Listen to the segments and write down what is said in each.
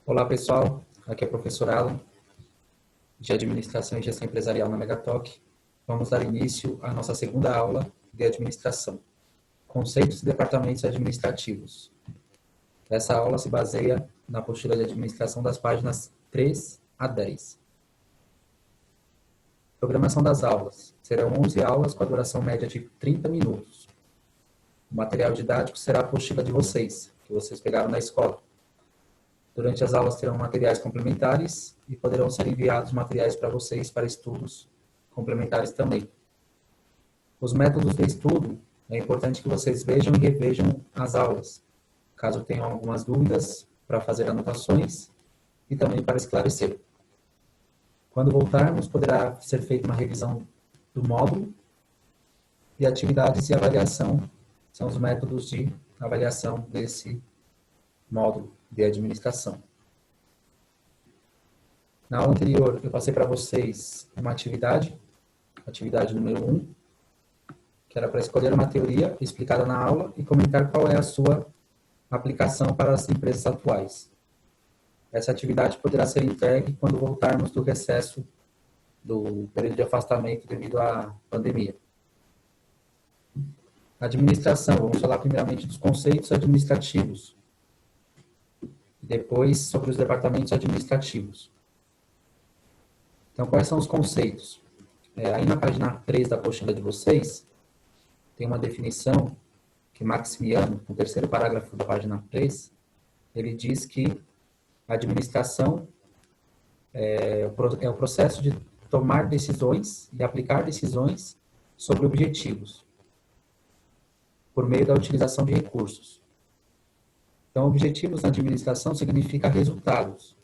Olá pessoal, aqui é o professor Alan, de Administração e Gestão Empresarial na Megatoc. Vamos dar início à nossa segunda aula de Administração, Conceitos e Departamentos Administrativos. Essa aula se baseia na apostila de administração das páginas 3 a 10. Programação das aulas. Serão 11 aulas com a duração média de 30 minutos. O material didático será a apostila de vocês, que vocês pegaram na escola. Durante as aulas terão materiais complementares e poderão ser enviados materiais para vocês para estudos complementares também. Os métodos de estudo, é importante que vocês vejam e revejam as aulas, caso tenham algumas dúvidas, para fazer anotações e também para esclarecer. Quando voltarmos, poderá ser feita uma revisão do módulo e atividades e avaliação são os métodos de avaliação desse módulo de administração. Na aula anterior, eu passei para vocês uma atividade número 1, que era para escolher uma teoria explicada na aula e comentar qual é a sua aplicação para as empresas atuais. Essa atividade poderá ser entregue quando voltarmos do recesso do período de afastamento devido à pandemia. Administração, vamos falar primeiramente dos conceitos administrativos. Depois, sobre os departamentos administrativos. Então, quais são os conceitos? Aí na página 3 da apostila de vocês, tem uma definição que Maximiano, no terceiro parágrafo da página 3, ele diz que a administração é o processo de tomar decisões e aplicar decisões sobre objetivos, por meio da utilização de recursos. Então, objetivos na administração significa resultados.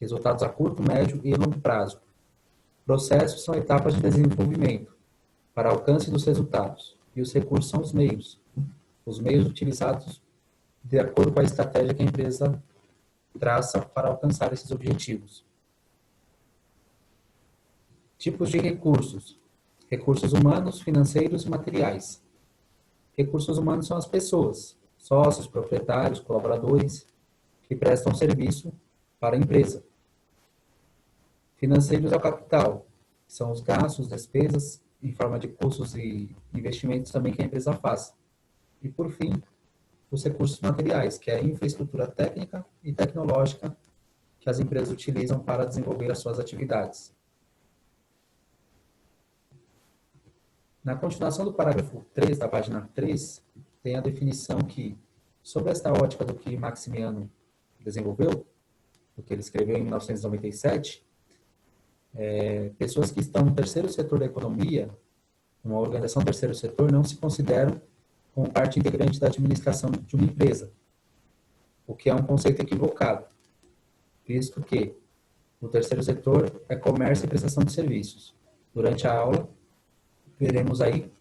Resultados a curto, médio e longo prazo. Processos são etapas de desenvolvimento para alcance dos resultados. E os recursos são os meios. Os meios utilizados de acordo com a estratégia que a empresa traça para alcançar esses objetivos. Tipos de recursos. Recursos humanos, financeiros e materiais. Recursos humanos são as pessoas, sócios, proprietários, colaboradores, que prestam serviço para a empresa. Financeiros é o capital, são os gastos, despesas, em forma de custos e investimentos também que a empresa faz. E, por fim, os recursos materiais, que é a infraestrutura técnica e tecnológica que as empresas utilizam para desenvolver as suas atividades. Na continuação do parágrafo 3, da página 3, tem a definição que, sob esta ótica do que Maximiano desenvolveu, do que ele escreveu em 1997, pessoas que estão no terceiro setor da economia, uma organização do terceiro setor, não se consideram como parte integrante da administração de uma empresa, o que é um conceito equivocado, visto que o terceiro setor é comércio e prestação de serviços. Durante a aula, veremos aí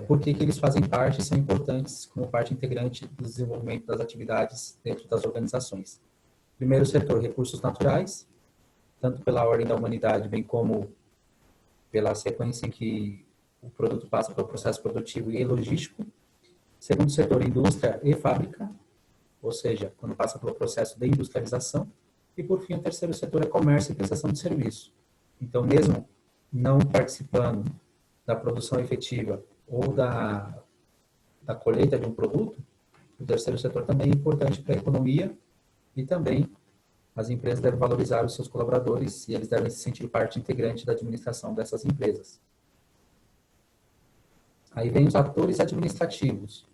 por que eles fazem parte e são importantes como parte integrante do desenvolvimento das atividades dentro das organizações. Primeiro setor, recursos naturais, tanto pela ordem da humanidade, bem como pela sequência em que o produto passa pelo processo produtivo e logístico. Segundo setor, indústria e fábrica, ou seja, quando passa pelo processo de industrialização. E, por fim, o terceiro setor é comércio e prestação de serviço. Então, mesmo não participando da produção efetiva ou da colheita de um produto, o terceiro setor também é importante para a economia e também as empresas devem valorizar os seus colaboradores e eles devem se sentir parte integrante da administração dessas empresas. Aí vem os atores administrativos.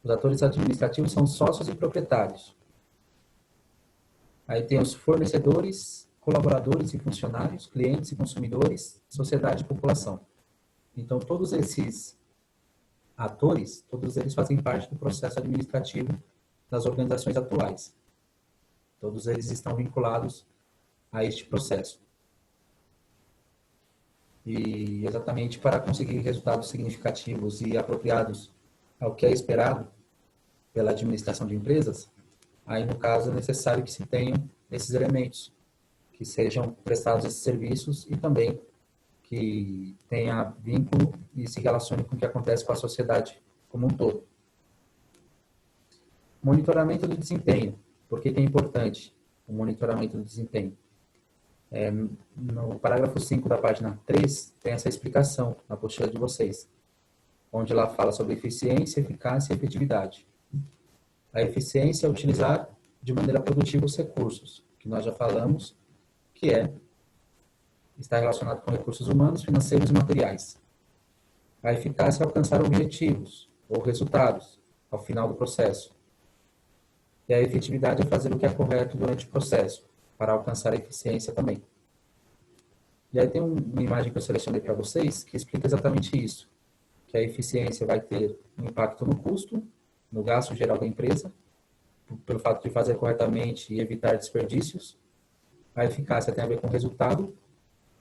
Os atores administrativos são sócios e proprietários. Aí tem os fornecedores, colaboradores e funcionários, clientes e consumidores, sociedade e população. Então, todos esses atores, todos eles fazem parte do processo administrativo das organizações atuais. Todos eles estão vinculados a este processo. E exatamente para conseguir resultados significativos e apropriados ao que é esperado pela administração de empresas, aí no caso é necessário que se tenham esses elementos, que sejam prestados esses serviços e também que tenha vínculo e se relacione com o que acontece com a sociedade como um todo. Monitoramento do desempenho. Por que que é importante o monitoramento do desempenho? No parágrafo 5 da página 3, tem essa explicação na apostila de vocês, onde ela fala sobre eficiência, eficácia e efetividade. A eficiência é utilizar de maneira produtiva os recursos, que nós já falamos, que está relacionado com recursos humanos, financeiros e materiais. A eficácia é alcançar objetivos ou resultados ao final do processo. E a efetividade é fazer o que é correto durante o processo, para alcançar a eficiência também. E aí tem uma imagem que eu selecionei para vocês que explica exatamente isso, que a eficiência vai ter um impacto no custo, no gasto geral da empresa, pelo fato de fazer corretamente e evitar desperdícios. A eficácia tem a ver com o resultado,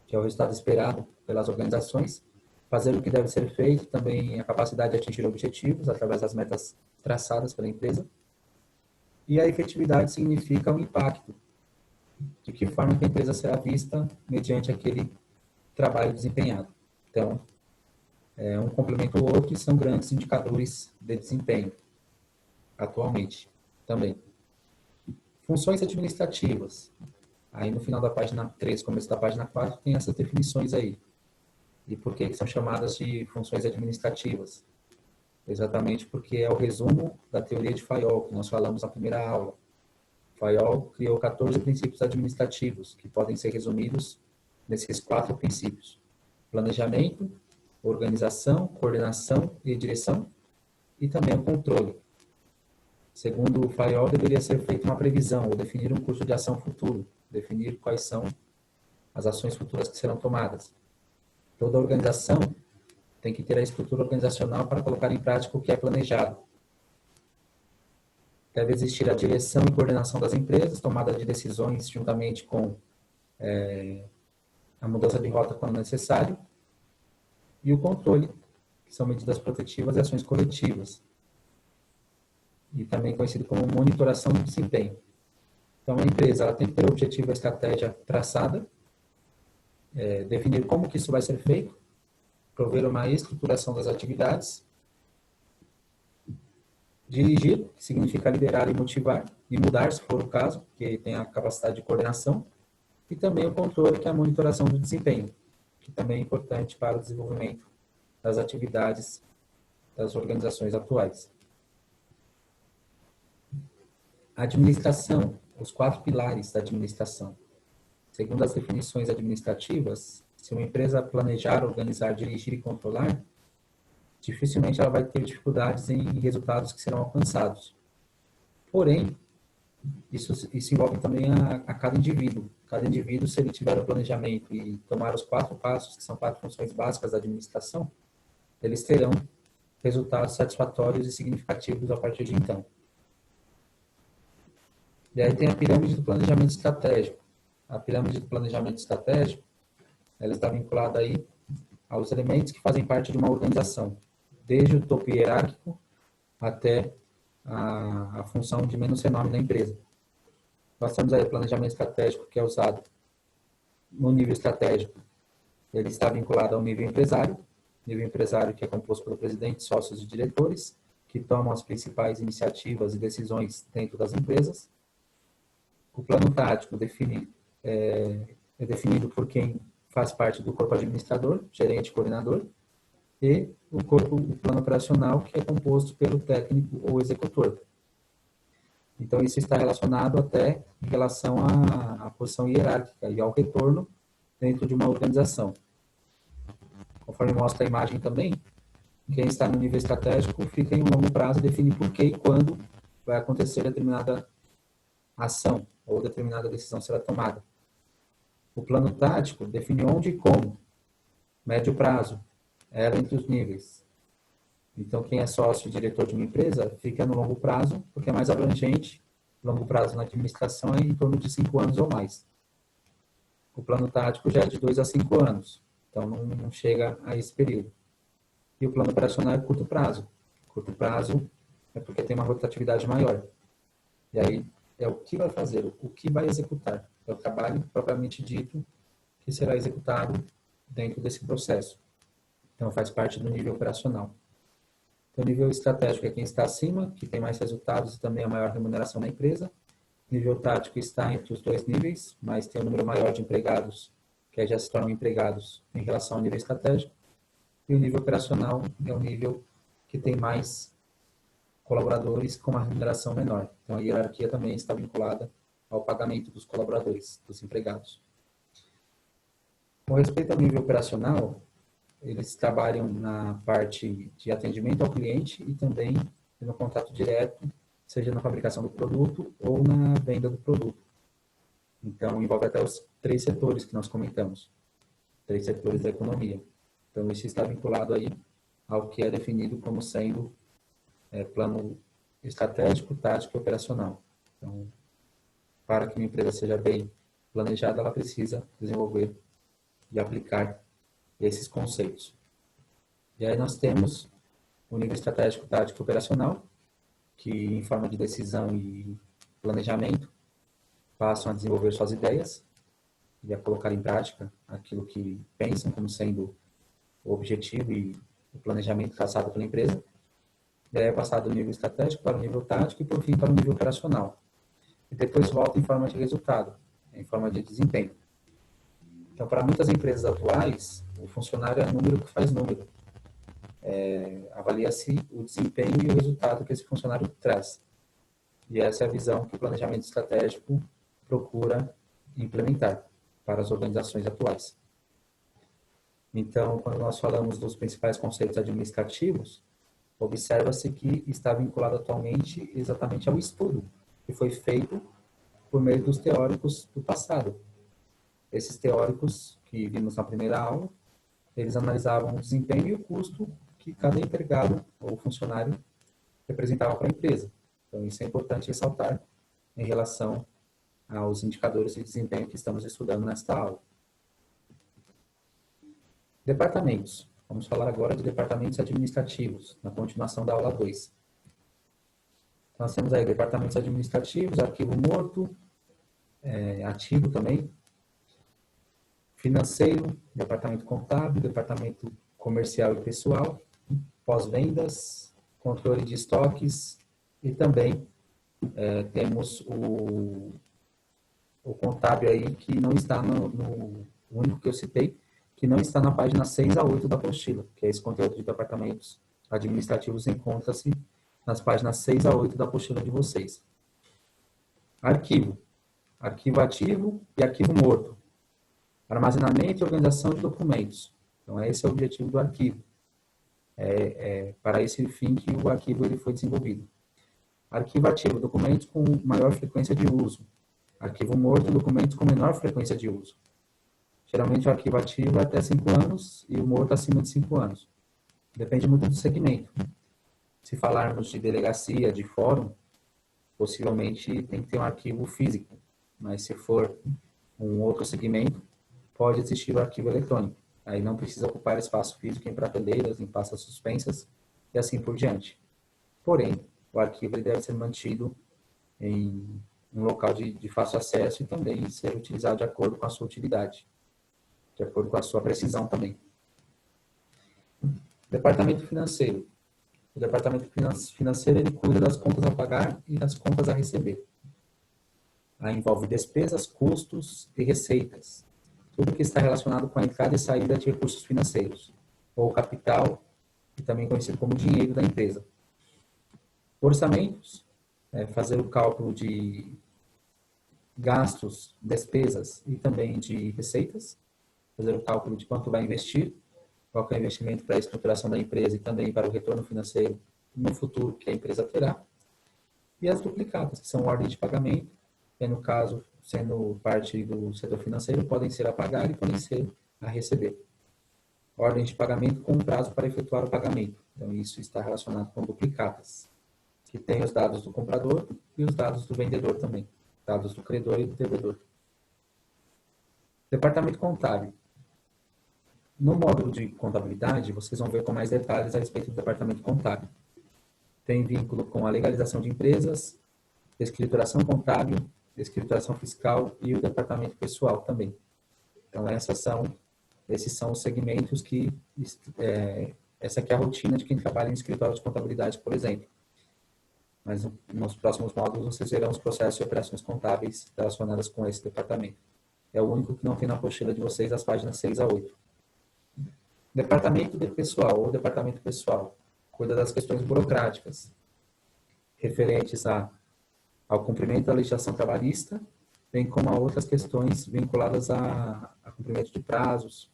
que é o resultado esperado pelas organizações, fazer o que deve ser feito, também a capacidade de atingir objetivos através das metas traçadas pela empresa. E a efetividade significa o impacto, de que forma que a empresa será vista mediante aquele trabalho desempenhado. Então, um complementa o outro e são grandes indicadores de desempenho, atualmente, também. Funções administrativas. Aí no final da página 3, começo da página 4, tem essas definições aí. E por que são chamadas de funções administrativas? Exatamente porque é o resumo da teoria de Fayol, que nós falamos na primeira aula. Fayol criou 14 princípios administrativos, que podem ser resumidos nesses 4 princípios: planejamento, organização, coordenação e direção, e também o controle. Segundo o Fayol, deveria ser feita uma previsão ou definir um curso de ação futuro, definir quais são as ações futuras que serão tomadas. Toda organização tem que ter a estrutura organizacional para colocar em prática o que é planejado. Deve existir a direção e coordenação das empresas, tomada de decisões juntamente com a mudança de rota quando necessário, e o controle, que são medidas protetivas e ações coletivas, e também conhecido como monitoração do desempenho. Então, a empresa ela tem que ter o objetivo e a estratégia traçada, definir como que isso vai ser feito, prover uma estruturação das atividades, dirigir, que significa liderar e motivar, e mudar, se for o caso, que tem a capacidade de coordenação, e também o controle, que é a monitoração do desempenho, que também é importante para o desenvolvimento das atividades das organizações atuais. A administração, os 4 pilares da administração. Segundo as definições administrativas, se uma empresa planejar, organizar, dirigir e controlar, dificilmente ela vai ter dificuldades em resultados que serão alcançados. Porém, isso envolve também a cada indivíduo. Cada indivíduo, se ele tiver o planejamento e tomar os 4 passos, que são 4 funções básicas da administração, eles terão resultados satisfatórios e significativos a partir de então. E aí tem a pirâmide do planejamento estratégico. A pirâmide do planejamento estratégico, ela está vinculada aí aos elementos que fazem parte de uma organização, desde o topo hierárquico até a função de menos renome da empresa. Nós temos aí o planejamento estratégico, que é usado no nível estratégico. Ele está vinculado ao nível empresário que é composto pelo presidente, sócios e diretores, que tomam as principais iniciativas e decisões dentro das empresas. O plano tático é definido por quem faz parte do corpo administrador, gerente, coordenador, e o plano operacional, que é composto pelo técnico ou executor. Então, isso está relacionado até em relação à posição hierárquica e ao retorno dentro de uma organização. Conforme mostra a imagem também, quem está no nível estratégico fica em um longo prazo e define por que e quando vai acontecer determinada ação ou determinada decisão será tomada. O plano tático define onde e como. Médio prazo, era entre os níveis. Então, quem é sócio e diretor de uma empresa fica no longo prazo, porque é mais abrangente. Longo prazo na administração é em torno de 5 anos ou mais. O plano tático já é de 2 a 5 anos, então não chega a esse período. E o plano operacional é curto prazo. Curto prazo é porque tem uma rotatividade maior. E aí é o que vai fazer, o que vai executar. É o trabalho propriamente dito que será executado dentro desse processo. Então, faz parte do nível operacional. Então, o nível estratégico é quem está acima, que tem mais resultados e também a maior remuneração na empresa. Nível tático está entre os dois níveis, mas tem um número maior de empregados que aí já se tornam empregados em relação ao nível estratégico. E o nível operacional é o nível que tem mais colaboradores com uma remuneração menor. Então, a hierarquia também está vinculada ao pagamento dos colaboradores, dos empregados. Com respeito ao nível operacional, eles trabalham na parte de atendimento ao cliente e também no contato direto, seja na fabricação do produto ou na venda do produto. Então, envolve até os 3 setores que nós comentamos, 3 setores da economia. Então, isso está vinculado aí ao que é definido como sendo plano estratégico, tático e operacional. Então, para que uma empresa seja bem planejada, ela precisa desenvolver e aplicar esses conceitos. E aí nós temos o nível estratégico, tático e operacional, que em forma de decisão e planejamento passam a desenvolver suas ideias e a colocar em prática aquilo que pensam como sendo o objetivo e o planejamento traçado pela empresa. E aí é passado do nível estratégico para o nível tático e, por fim, para o nível operacional. E depois volta em forma de resultado, em forma de desempenho. Então, para muitas empresas atuais, o funcionário é número que faz número. Avalia-se o desempenho e o resultado que esse funcionário traz. E essa é a visão que o planejamento estratégico procura implementar para as organizações atuais. Então, quando nós falamos dos principais conceitos administrativos, observa-se que está vinculado atualmente exatamente ao estudo que foi feito por meio dos teóricos do passado. Esses teóricos que vimos na primeira aula, eles analisavam o desempenho e o custo que cada empregado ou funcionário representava para a empresa. Então, isso é importante ressaltar em relação aos indicadores de desempenho que estamos estudando nesta aula. Departamentos. Vamos falar agora de departamentos administrativos, na continuação da aula 2. Nós temos aí departamentos administrativos, arquivo morto, ativo também, financeiro, departamento contábil, departamento comercial e pessoal, pós-vendas, controle de estoques e também temos o contábil aí que não está no único que eu citei, que não está na página 6 a 8 da apostila, que é esse conteúdo de departamentos administrativos encontra-se nas páginas 6 a 8 da apostila de vocês. Arquivo. Arquivo ativo e arquivo morto. Armazenamento e organização de documentos. Então, esse é o objetivo do arquivo. Para esse fim que o arquivo ele foi desenvolvido. Arquivo ativo, documentos com maior frequência de uso. Arquivo morto, documentos com menor frequência de uso. Geralmente o arquivo ativo é até 5 anos e o morto acima de 5 anos. Depende muito do segmento. Se falarmos de delegacia, de fórum, possivelmente tem que ter um arquivo físico. Mas se for um outro segmento, pode existir o arquivo eletrônico. Aí não precisa ocupar espaço físico em prateleiras, em pastas suspensas e assim por diante. Porém, o arquivo ele deve ser mantido em um local de fácil acesso e também ser utilizado de acordo com a sua utilidade, de acordo com a sua precisão também. Departamento financeiro. O departamento financeiro ele cuida das contas a pagar e das contas a receber. Aí envolve despesas, custos e receitas. Tudo que está relacionado com a entrada e saída de recursos financeiros, ou capital, e também conhecido como dinheiro da empresa. Orçamentos, fazer o cálculo de gastos, despesas e também de receitas, fazer o cálculo de quanto vai investir, qual é o investimento para a estruturação da empresa e também para o retorno financeiro no futuro que a empresa terá. E as duplicadas, que são ordens de pagamento, que no caso, sendo parte do setor financeiro, podem ser a pagar e podem ser a receber. Ordens de pagamento com prazo para efetuar o pagamento. Então, isso está relacionado com duplicatas, que tem os dados do comprador e os dados do vendedor também. Dados do credor e do devedor. Departamento contábil. No módulo de contabilidade, vocês vão ver com mais detalhes a respeito do departamento contábil. Tem vínculo com a legalização de empresas, escrituração contábil, escrituração fiscal e o departamento pessoal também. Então, esses são os segmentos que... essa aqui é a rotina de quem trabalha em escritório de contabilidade, por exemplo. mas nos próximos módulos vocês verão os processos e operações contábeis relacionadas com esse departamento. É o único que não tem na apostila de vocês as páginas 6 a 8. Departamento de pessoal ou departamento pessoal cuida das questões burocráticas referentes ao cumprimento da legislação trabalhista, bem como a outras questões vinculadas a cumprimento de prazos,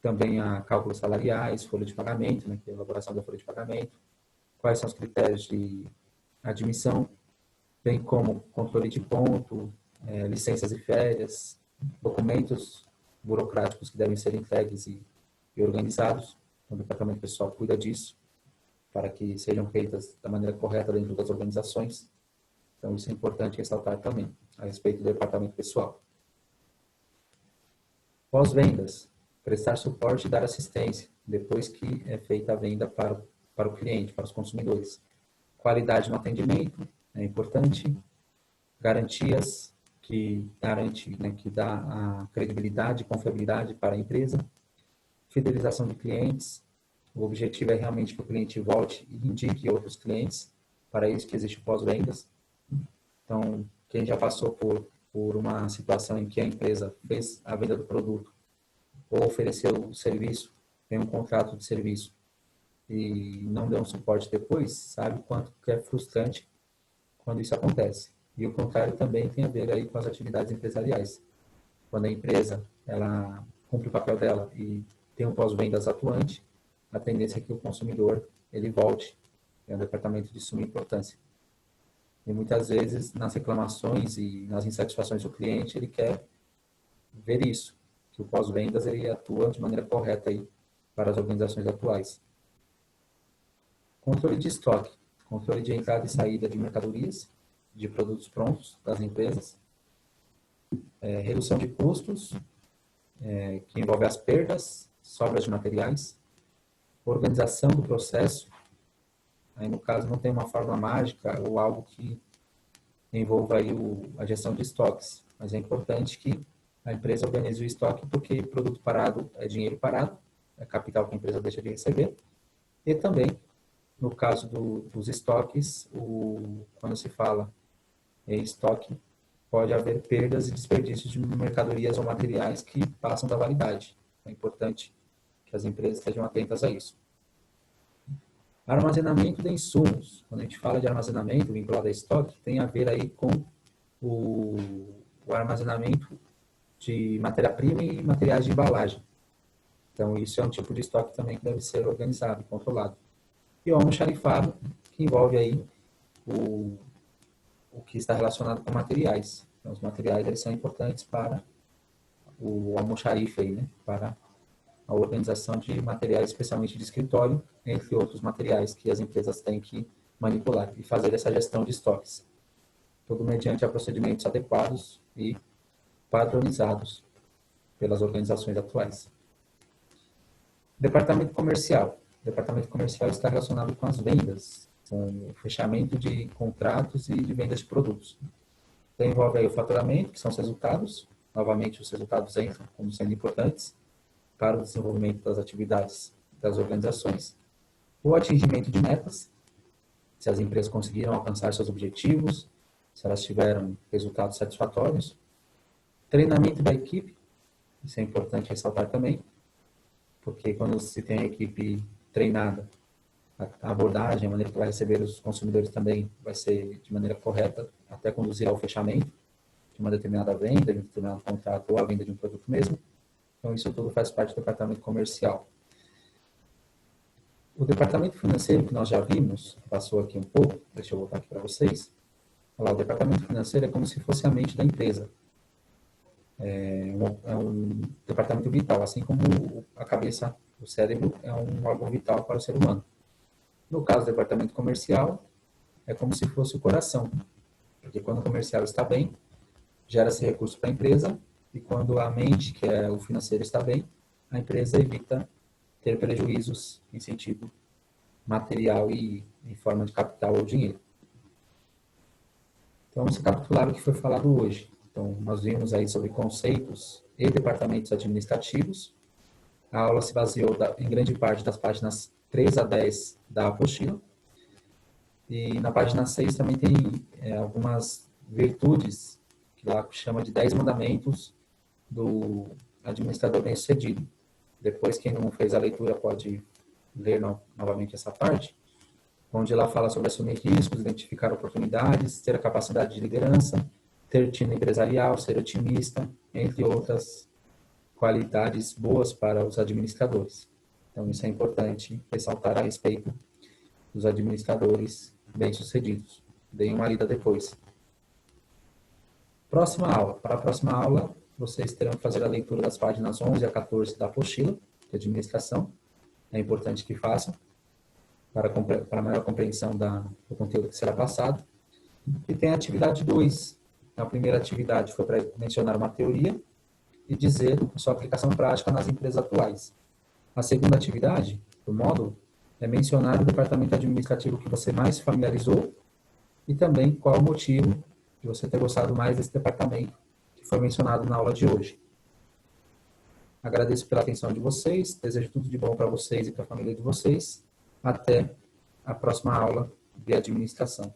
também a cálculos salariais, folha de pagamento, né, que é a elaboração da folha de pagamento, quais são os critérios de admissão, bem como controle de ponto, licenças e férias, documentos burocráticos que devem ser entregues e organizados. Então, o departamento pessoal cuida disso, para que sejam feitas da maneira correta dentro das organizações. Então, isso é importante ressaltar também, a respeito do departamento pessoal. Pós-vendas, prestar suporte e dar assistência, depois que é feita a venda para o cliente, para os consumidores. Qualidade no atendimento, é importante. Garantias que garante, né, que dá a credibilidade e confiabilidade para a empresa. Fidelização de clientes. O objetivo é realmente que o cliente volte e indique outros clientes. Para isso que existe o pós-vendas. Então, quem já passou por uma situação em que a empresa fez a venda do produto ou ofereceu o serviço, tem um contrato de serviço e não deu um suporte depois, sabe o quanto que é frustrante quando isso acontece. E o contrário também tem a ver aí com as atividades empresariais. Quando a empresa ela cumpre o papel dela e tem um pós-vendas atuante, a tendência é que o consumidor ele volte. É um departamento de suma importância. E muitas vezes nas reclamações e nas insatisfações do cliente, ele quer ver isso, que o pós-vendas ele atua de maneira correta aí para as organizações atuais. Controle de estoque, controle de entrada e saída de mercadorias, de produtos prontos das empresas, redução de custos, que envolve as perdas, sobras de materiais, organização do processo, aí no caso não tem uma fórmula mágica ou algo que envolva aí a gestão de estoques, mas é importante que a empresa organize o estoque porque produto parado é dinheiro parado, é capital que a empresa deixa de receber, e também no caso dos estoques, quando se fala em estoque, pode haver perdas e desperdícios de mercadorias ou materiais que passam da validade. É importante que as empresas estejam atentas a isso. Armazenamento de insumos. Quando a gente fala de armazenamento vinculado a estoque, tem a ver aí com o armazenamento de matéria-prima e materiais de embalagem. Então, isso é um tipo de estoque também que deve ser organizado e controlado. E o almoxarifado, que envolve aí o que está relacionado com materiais. Então, os materiais eles são importantes para o almoxarife, aí, né? Para a organização de materiais, especialmente de escritório, entre outros materiais que as empresas têm que manipular e fazer essa gestão de estoques. Tudo mediante a procedimentos adequados e padronizados pelas organizações atuais. Departamento comercial. O departamento comercial está relacionado com as vendas, com o fechamento de contratos e de vendas de produtos. Então, envolve aí o faturamento, que são os resultados. Novamente, os resultados entram como sendo importantes para o desenvolvimento das atividades das organizações. O atingimento de metas, se as empresas conseguiram alcançar seus objetivos, se elas tiveram resultados satisfatórios. Treinamento da equipe, isso é importante ressaltar também, porque quando se tem a equipe treinada, a abordagem, a maneira que vai receber os consumidores também vai ser de maneira correta, até conduzir ao fechamento de uma determinada venda, de um determinado contrato ou a venda de um produto mesmo. Então, isso tudo faz parte do departamento comercial. O departamento financeiro, que nós já vimos, passou aqui um pouco, deixa eu voltar aqui para vocês. Olha lá, o departamento financeiro é como se fosse a mente da empresa. É um departamento vital, assim como a cabeça, o cérebro, é um órgão vital para o ser humano. No caso do departamento comercial, é como se fosse o coração, porque quando o comercial está bem, gera-se recurso para a empresa, e quando a mente, que é o financeiro, está bem, a empresa evita ter prejuízos em sentido material e em forma de capital ou dinheiro. Então, vamos recapitular o que foi falado hoje. Então, nós vimos aí sobre conceitos e departamentos administrativos. A aula se baseou em grande parte das páginas 3 a 10 da apostila. E na página 6 também tem algumas virtudes, que lá chama de 10 mandamentos do administrador bem-sucedido. Depois, quem não fez a leitura pode ler novamente essa parte, onde ela fala sobre assumir riscos, identificar oportunidades, ter a capacidade de liderança, ter tino empresarial, ser otimista, entre outras qualidades boas para os administradores. Então, isso é importante ressaltar a respeito dos administradores bem-sucedidos. Deem uma lida depois. Próxima aula. Para a próxima aula, vocês terão que fazer a leitura das páginas 11 a 14 da apostila de administração. É importante que façam para a maior compreensão do conteúdo que será passado. E tem a atividade 2. A primeira atividade foi para mencionar uma teoria e dizer sua aplicação prática nas empresas atuais. A segunda atividade do módulo é mencionar o departamento administrativo que você mais se familiarizou e também qual o motivo de você ter gostado mais desse departamento que foi mencionado na aula de hoje. Agradeço pela atenção de vocês, desejo tudo de bom para vocês e para a família de vocês. Até a próxima aula de administração.